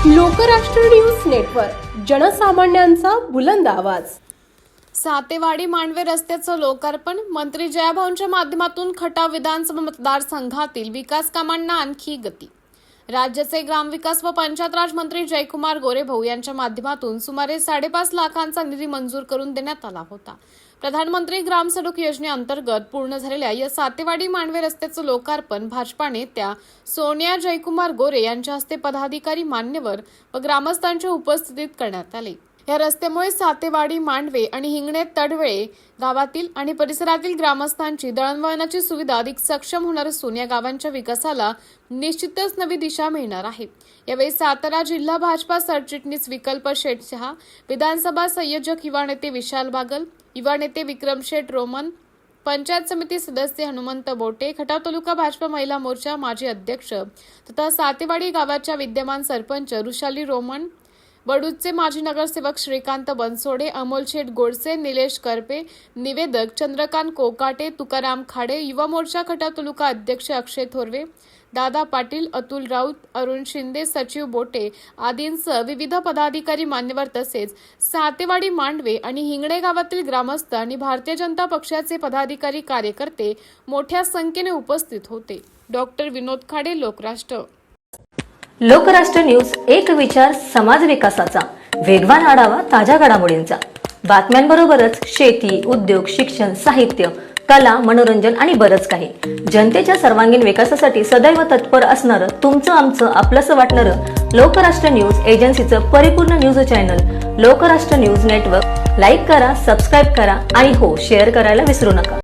Lokrashtra news network, जनसामान्यांचा बुलंद आवाज। सातेवाडी मांडवे रस्त्याचं लोकार्पण। मंत्री जयाभाऊंच्या माध्यमातून खटाव विधानसभा मतदारसंघातील विकास कामांना आणखी गती। राज्याचे ग्रामविकास व पंचायत राज मंत्री जयकुमार गोरेभाऊ यांच्या माध्यमातून सुमारे 5.5 लाखांचा निधी मंजूर करून देण्यात आला होता। प्रधानमंत्री ग्राम सडक योजनेअंतर्गत पूर्ण झालेल्या या सातेवाडी मांडवे रस्त्याचं लोकार्पण भाजपा नेत्या सोनिया जयकुमार गोरे यांच्या हस्ते पदाधिकारी, मान्यवर व ग्रामस्थांच्या उपस्थितीत करण्यात आले। या रस्त्यामुळे सातेवाडी, मांडवे आणि हिंगणे तडवळे गावातील आणि परिसरातील ग्रामस्थांची दळणवळणाची सुविधा अधिक सक्षम होणार असून या गावांच्या विकासाला निश्चितच नवी दिशा मिळणार आहे। यावेळी सातारा जिल्हा भाजपा सरचिटणीस विकल्प शेठ शहा, विधानसभा संयोजक युवा नेते विशाल बागल, युवा नेते विक्रम शेठ रोमन, पंचायत समिती सदस्य हनुमंत बोटे, खटाव तालुका भाजपा महिला मोर्चा माजी अध्यक्ष तथा सातेवाडी गावाच्या विद्यमान सरपंच रुशाली रोमन, वडूजचे माजी नगरसेवक श्रीकांत बनसोडे, अमोल शेठ गोडसे, निलेश करपे, निवेदक चंद्रकांत कोकाटे, तुकाराम खाडे, युवा मोर्चा खटाव तालुका अध्यक्ष अक्षय थोरवे, दादा पाटील, अतुल राऊत, अरुण शिंदे, सचिव बोटे आदींसह विविध पदाधिकारी, मान्यवर तसेच सातेवाडी, मांडवे आणि हिंगणे गावातील ग्रामस्थ आणि भारतीय जनता पक्षाचे पदाधिकारी, कार्यकर्ते मोठ्या संख्येने उपस्थित होते। डॉक्टर विनोद खाडे, लोकराष्ट्र। लोकराष्ट्र न्यूज, एक विचार समाज विकासाचा, वेगवान आढावा ताज्या घडामोडींचा, बातम्यांबरोबरच शेती, उद्योग, शिक्षण, साहित्य, कला, मनोरंजन आणि बरंच काही। जनतेच्या सर्वांगीण विकासासाठी सदैव तत्पर असणारं, तुमचं आमचं आपलंसं वाटणारं लोकराष्ट्र न्यूज एजन्सीचं परिपूर्ण news channel Lokrashtra news network like करा, सबस्क्राईब करा आणि हो, शेअर करायला विसरू नका।